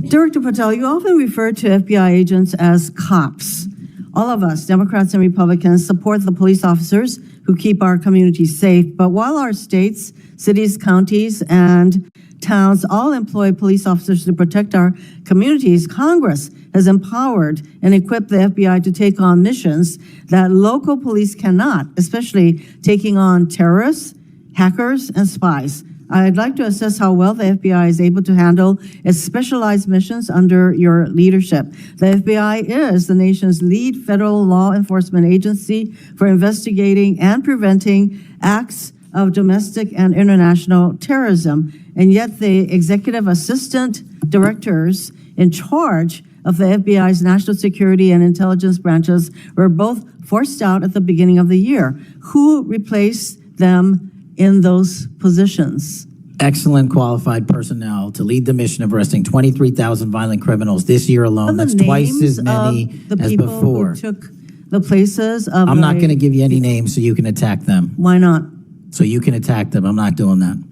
Director Patel, you often refer to FBI agents as cops. All of us, Democrats and Republicans, support the police officers who keep our communities safe. But while our states, cities, counties, and towns all employ police officers to protect our communities, Congress has empowered and equipped the FBI to take on missions that local police cannot, especially taking on terrorists, hackers, and spies. I'd like to assess how well the FBI is able to handle its specialized missions under your leadership. The FBI is the nation's lead federal law enforcement agency for investigating and preventing acts of domestic and international terrorism. And yet the executive assistant directors in charge of the FBI's national security and intelligence branches were both forced out at the beginning of the year. Who replaced them in those positions? Excellent qualified personnel to lead the mission of arresting 23,000 violent criminals this year alone. That's twice as many as before. Who took the places of I'm not going to give you any names so you can attack them. Why not? So you can attack them. I'm not doing that.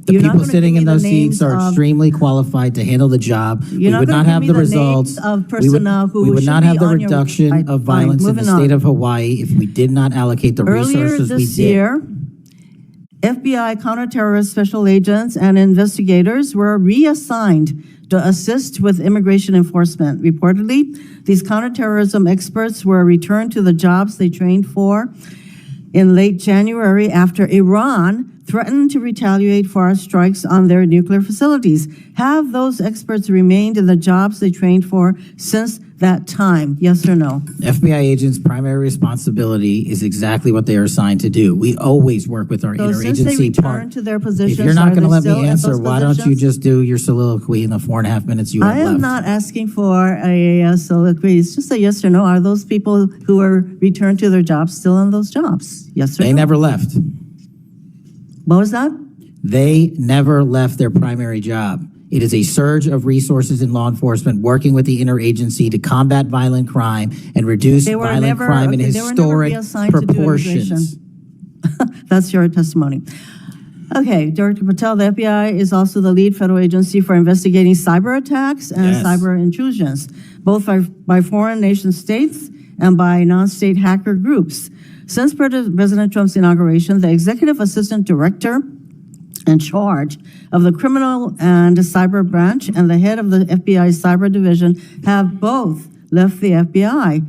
The You're people sitting in those seats are extremely qualified to handle the job. We would not have the results. We would not have the reduction of violence in the state of Hawaii if we did not allocate the resources we did. Earlier this year, FBI counterterrorist special agents and investigators were reassigned to assist with immigration enforcement. Reportedly, these counterterrorism experts were returned to the jobs they trained for in late January after Iran threatened to retaliate for our strikes on their nuclear facilities. Have those experts remained in the jobs they trained for since that time? Yes or no? FBI agents' primary responsibility is exactly what they are assigned to do. We always work with our interagency partners. To their positions, if you're not going to let me answer, why don't you just do your soliloquy in the 4.5 minutes you have left? I am not asking for a soliloquy. It's just a yes or no. Are those people who were returned to their jobs still in those jobs? Yes or no? They never left. What was that? They never left their primary job. It is a surge of resources in law enforcement working with the interagency to combat violent crime and reduce violent crime in historic proportions. That's your testimony. Okay, Director Patel, the FBI is also the lead federal agency for investigating cyber attacks and cyber intrusions, both by foreign nation states and by non-state hacker groups. Since President Trump's inauguration, the executive assistant director in charge of the criminal and cyber branch and the head of the FBI cyber division have both left the FBI.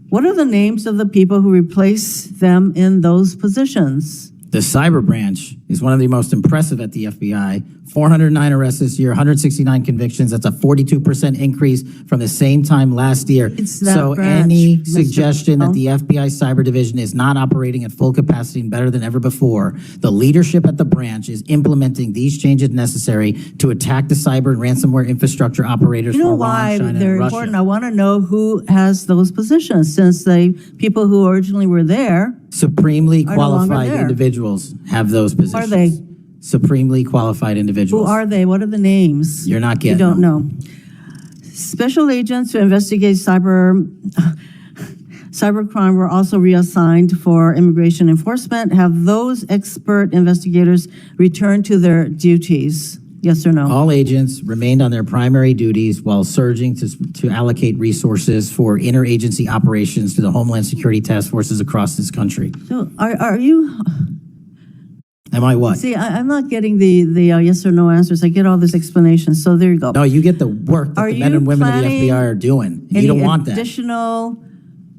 What are the names of the people who replace them in those positions? The cyber branch is one of the most impressive at the FBI. 409 arrests this year, 169 convictions. That's a 42% increase from the same time last year. So any suggestion that the FBI cyber division is not operating at full capacity and better than ever before, the leadership at the branch is implementing these changes necessary to attack the cyber and ransomware infrastructure operators. You know why they're important? I want to know who has those positions, since the people who originally were there supremely qualified individuals have those positions. Are they? Supremely qualified individuals. Who are they? What are the names? You're not getting You don't know. Special agents who investigate cybercrime were also reassigned for immigration enforcement. Have those expert investigators returned to their duties? Yes or no? All agents remained on their primary duties while surging to allocate resources for interagency operations to the Homeland Security task forces across this country. So are you... Am I what? See, I'm not getting the yes or no answers. I get all this explanation. So there you go. No, you get the work that the men and women of the FBI are doing. You don't want that. Additional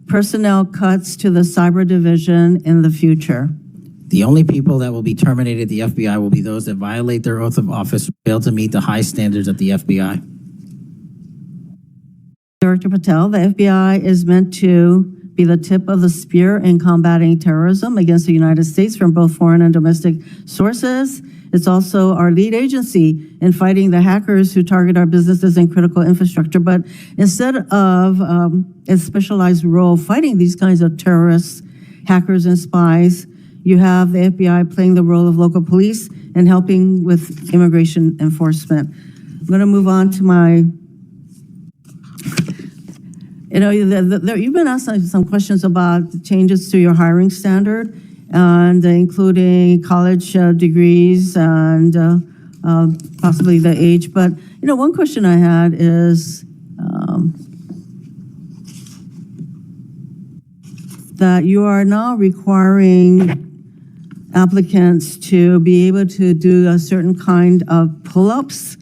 personnel cuts to the cyber division in the future? The only people that will be terminated at the FBI will be those that violate their oath of office or fail to meet the high standards at the FBI. Director Patel, the FBI is meant to be the tip of the spear in combating terrorism against the United States from both foreign and domestic sources. It's also our lead agency in fighting the hackers who target our businesses and critical infrastructure. But instead of its specialized role fighting these kinds of terrorists, hackers, and spies, you have the FBI playing the role of local police and helping with immigration enforcement. I'm going to move on to my... You know, you've been asked some questions about the changes to your hiring standard, and including college degrees and possibly the age. But, one question I had is that you are now requiring applicants to be able to do a certain kind of pull-ups,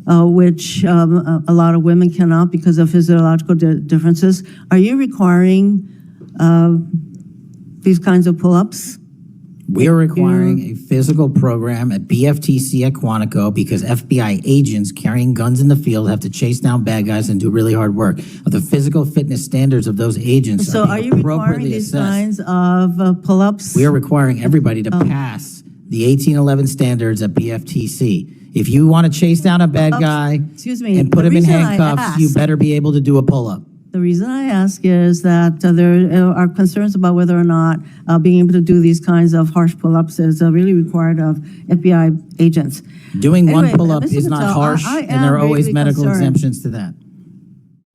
which a lot of women cannot because of physiological differences. Are you requiring these kinds of pull-ups? We are requiring a physical program at BFTC at Quantico because FBI agents carrying guns in the field have to chase down bad guys and do really hard work. The physical fitness standards of those agents So are you requiring these kinds of pull-ups? We are requiring everybody to pass the 1811 standards at BFTC. If you want to chase down a bad guy and put him in handcuffs, you better be able to do a pull-up. The reason I ask is that there are concerns about whether or not being able to do these kinds of harsh pull-ups is really required of FBI agents. Doing one pull-up is not harsh, and there are always medical exemptions to that.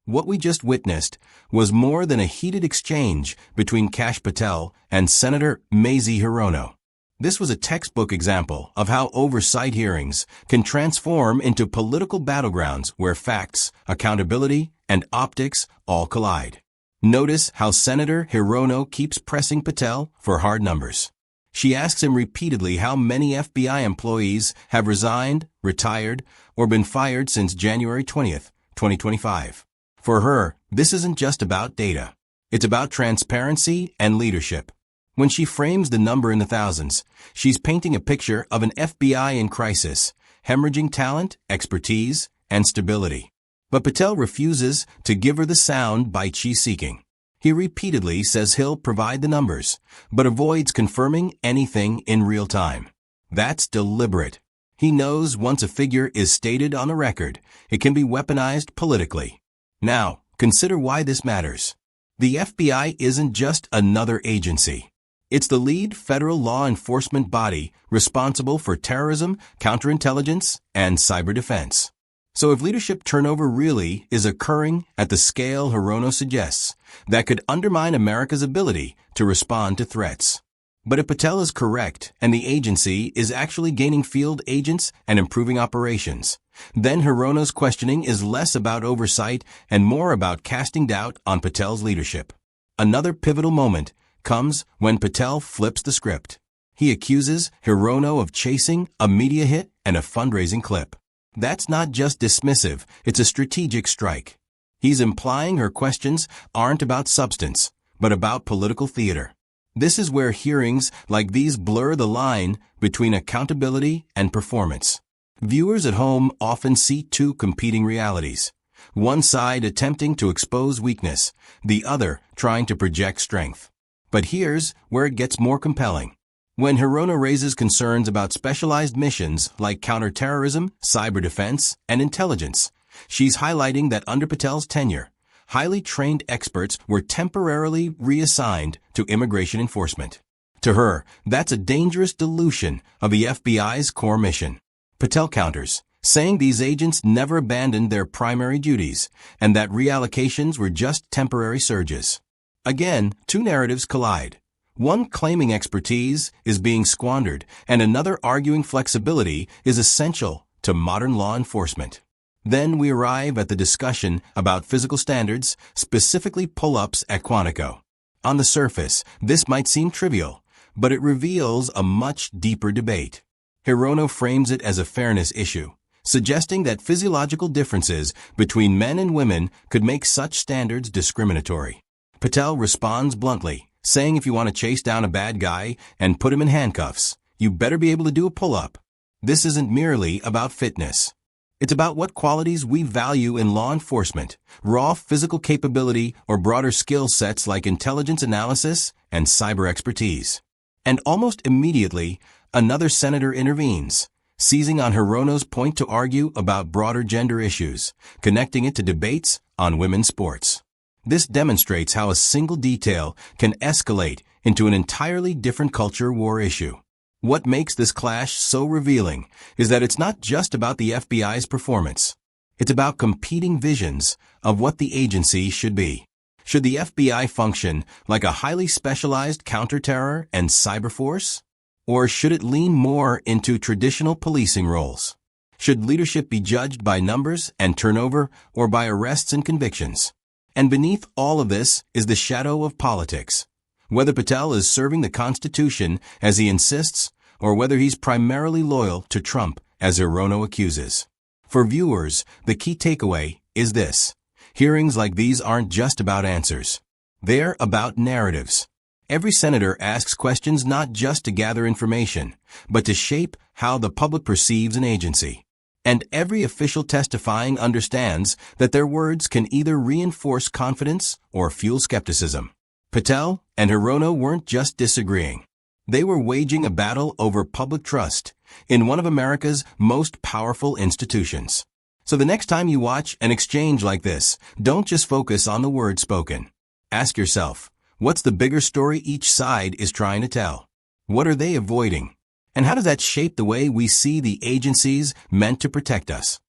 What we just witnessed was more than a heated exchange between Kash Patel and Senator Mazie Hirono. This was a textbook example of how oversight hearings can transform into political battlegrounds where facts, accountability, and optics all collide. Notice how Senator Hirono keeps pressing Patel for hard numbers. She asks him repeatedly how many FBI employees have resigned, retired, or been fired since January 20th, 2025. For her, this isn't just about data. It's about transparency and leadership. When she frames the number in the thousands, she's painting a picture of an FBI in crisis, hemorrhaging talent, expertise, and stability. But Patel refuses to give her the sound bite she's seeking. He repeatedly says he'll provide the numbers, but avoids confirming anything in real time. That's deliberate. He knows once a figure is stated on a record, it can be weaponized politically. Now, consider why this matters. The FBI isn't just another agency. It's the lead federal law enforcement body responsible for terrorism, counterintelligence, and cyber defense. So if leadership turnover really is occurring at the scale Hirono suggests, that could undermine America's ability to respond to threats. But if Patel is correct and the agency is actually gaining field agents and improving operations, then Hirono's questioning is less about oversight and more about casting doubt on Patel's leadership. Another pivotal moment comes when Patel flips the script. He accuses Hirono of chasing a media hit and a fundraising clip. That's not just dismissive, it's a strategic strike. He's implying her questions aren't about substance, but about political theater. This is where hearings like these blur the line between accountability and performance. Viewers at home often see two competing realities. One side attempting to expose weakness, the other trying to project strength. But here's where it gets more compelling. When Hirono raises concerns about specialized missions like counterterrorism, cyber defense, and intelligence, she's highlighting that under Patel's tenure, highly trained experts were temporarily reassigned to immigration enforcement. To her, that's a dangerous dilution of the FBI's core mission. Patel counters, saying these agents never abandoned their primary duties and that reallocations were just temporary surges. Again, two narratives collide. One claiming expertise is being squandered, and another arguing flexibility is essential to modern law enforcement. Then we arrive at the discussion about physical standards, specifically pull-ups at Quantico. On the surface, this might seem trivial, but it reveals a much deeper debate. Hirono frames it as a fairness issue, suggesting that physiological differences between men and women could make such standards discriminatory. Patel responds bluntly, saying if you want to chase down a bad guy and put him in handcuffs, you better be able to do a pull-up. This isn't merely about fitness. It's about what qualities we value in law enforcement, raw physical capability or broader skill sets like intelligence analysis and cyber expertise. And almost immediately, another senator intervenes, seizing on Hirono's point to argue about broader gender issues, connecting it to debates on women's sports. This demonstrates how a single detail can escalate into an entirely different culture war issue. What makes this clash so revealing is that it's not just about the FBI's performance. It's about competing visions of what the agency should be. Should the FBI function like a highly specialized counterterror and cyber force? Or should it lean more into traditional policing roles? Should leadership be judged by numbers and turnover or by arrests and convictions? And beneath all of this is the shadow of politics. Whether Patel is serving the Constitution as he insists, or whether he's primarily loyal to Trump as Hirono accuses. For viewers, the key takeaway is this. Hearings like these aren't just about answers. They're about narratives. Every senator asks questions not just to gather information, but to shape how the public perceives an agency. And every official testifying understands that their words can either reinforce confidence or fuel skepticism. Patel and Hirono weren't just disagreeing. They were waging a battle over public trust in one of America's most powerful institutions. So the next time you watch an exchange like this, don't just focus on the words spoken. Ask yourself, what's the bigger story each side is trying to tell? What are they avoiding? And how does that shape the way we see the agencies meant to protect us?